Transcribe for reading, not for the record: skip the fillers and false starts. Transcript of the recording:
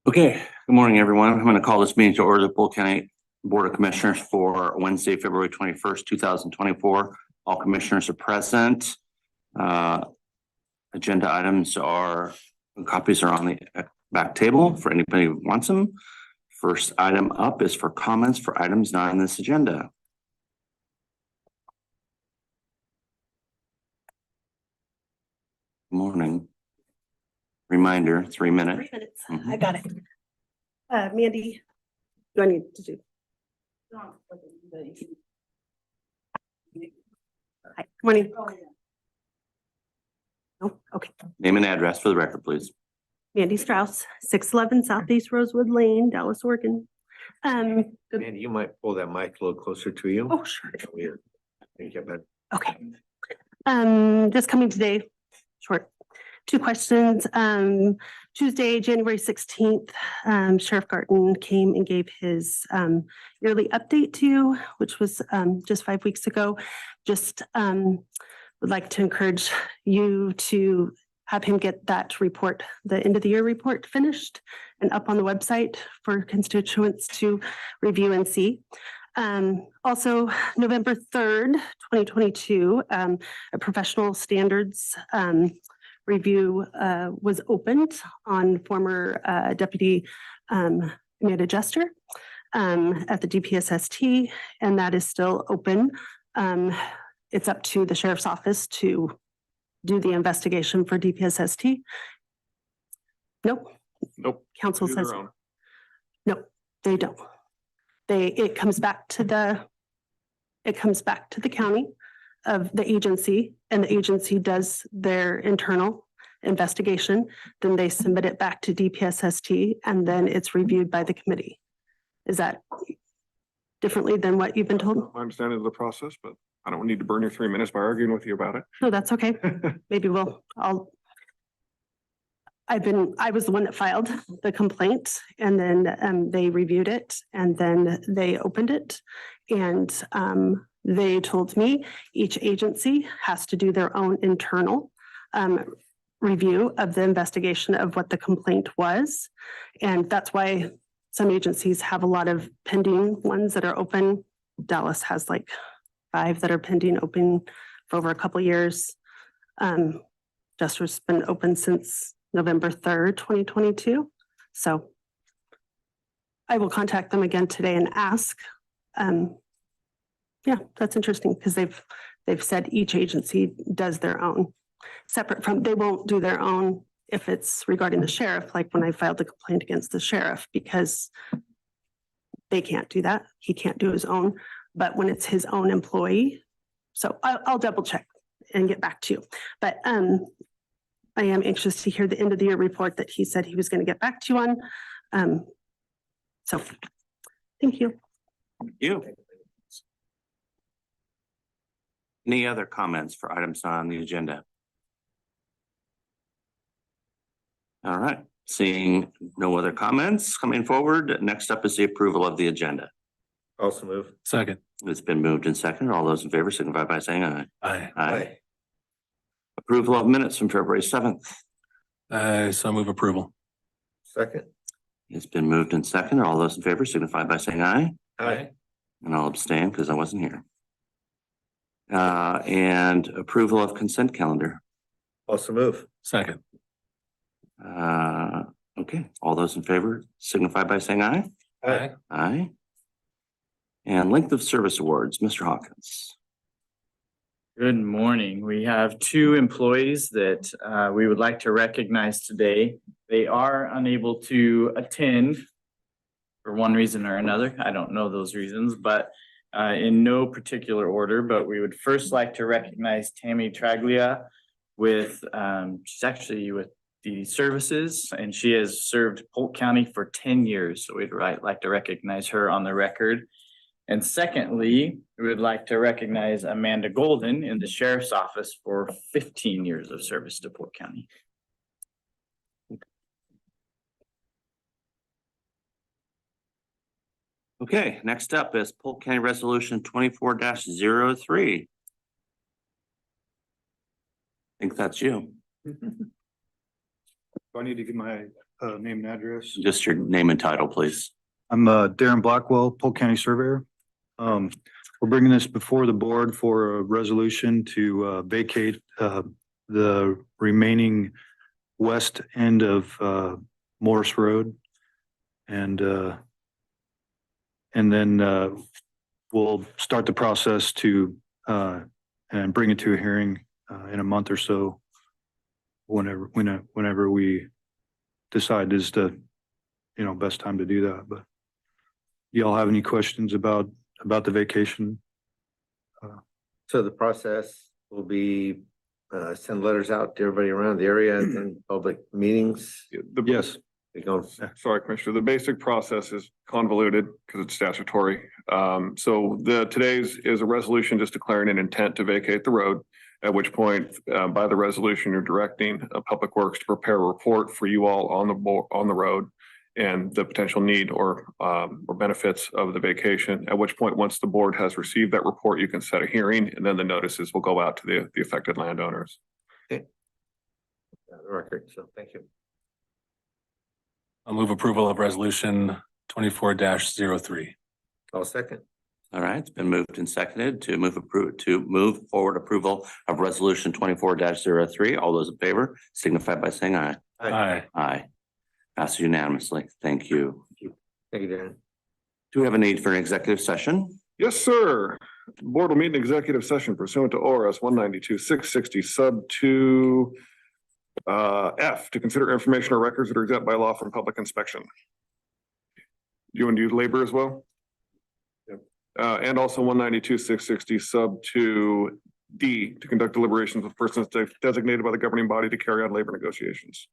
Okay, good morning, everyone. I'm going to call this meeting to order the Polk County Board of Commissioners for Wednesday, February 21st, 2024. All commissioners are present. Agenda items copies are on the back table for anybody who wants them. First item up is for comments for items not on this agenda. Good morning. Reminder, 3 minutes. 3 minutes. I got it. Mandy, do I need to do? Hi, good morning. No, okay. Name and address for the record, please. Mandy Strauss, 611 Southeast Rosewood Lane, Dallas, Oregon. Mandy, you might pull that mic a little closer to you. Oh, sure. Weird. Thank you, bud. Okay. Just coming today, short. 2 questions. Tuesday, January 16th, Sheriff Garten came and gave his yearly update to you, which was just 5 weeks ago. Just would like to encourage you to have him get that report, the end of the year report, finished and up on the website for constituents to review and see. Also, November 3rd, 2022, a professional standards review was opened on former Deputy Amanda Jester at the DPSST, and that is still open. It's up to the Sheriff's Office to do the investigation for DPSST. Nope. Council says no, they don't. It comes back to the county of the agency, and the agency does their internal investigation. Then they submit it back to DPSST, and then it's reviewed by the committee. Is that differently than what you've been told? My understanding of the process, but I don't need to burn your 3 minutes by arguing with you about it. No, that's okay. Maybe I was the one that filed the complaint, and then they reviewed it, and then they opened it, and they told me each agency has to do their own internal review of the investigation of what the complaint was. And that's why some agencies have a lot of pending ones that are open. Dallas has like 5 that are pending open for over a couple of years. Jester's been open since November 3rd, 2022. So I will contact them again today and ask. Yeah, that's interesting because they've said each agency does their own separate from, they won't do their own if it's regarding the sheriff, like when I filed the complaint against the sheriff, because they can't do that. He can't do his own, but when it's his own employee. So I'll double check and get back to you. But I am anxious to hear the end of the year report that he said he was going to get back to you on. So thank you. Thank you. Any other comments for items not on the agenda? All right, seeing no other comments coming forward, next up is the approval of the agenda. Also move. Second. It's been moved and seconded. All those in favor signify by saying aye. Aye. Aye. Approval of minutes from February 7th. So move approval. Second. It's been moved and seconded. All those in favor signify by saying aye. Aye. And I'll abstain because I wasn't here. And approval of consent calendar. Also move. Second. Okay, all those in favor signify by saying aye. Aye. Aye. And length of service awards, Mr. Hawkins. Good morning. We have 2 employees that we would like to recognize today. They are unable to attend for one reason or another. I don't know those reasons, but in no particular order. But we would first like to recognize Tammy Traglia with, she's actually with the services, and she has served Polk County for 10 years. So we'd like to recognize her on the record. And secondly, we would like to recognize Amanda Golden in the Sheriff's Office for 15 years of service to Polk County. Okay, next up is Polk County Resolution 24-03. I think that's you. Do I need to give my name and address. Just your name and title, please. I'm Darren Blackwell, Polk County Surveyor. We're bringing this before the board for a resolution to vacate the remaining west end of Morris Road. And then we'll start the process to and bring it to a hearing in a month or so. Whenever we decide is the, best time to do that. But y'all have any questions about the vacation? So the process will be send letters out to everybody around the area and public meetings. Yes. They go, Sorry, Commissioner, the basic process is convoluted because it's statutory. So today's is a resolution just declaring an intent to vacate the road. At which point, by the resolution, you're directing Public Works to prepare a report for you all on the road and the potential need or benefits of the vacation. At which point, once the board has received that report, you can set a hearing, and then the notices will go out to the affected landowners. the record, so thank you. I'll move approval of resolution 24-03. I'll second. All right, it's been moved and seconded to move forward approval of resolution 24-03. All those in favor signify by saying aye. Aye. Aye. Passes unanimously. Thank you. Thank you, Darren. Do we have a need for an executive session? Yes, sir. The board will meet in executive session pursuant to ORS 192-660 sub 2 F to consider information or records that are exempt by law from public inspection. You want to use labor as well? Yep. And also 192-660 sub 2 D to conduct deliberations with persons designated by the governing body to carry out labor negotiations.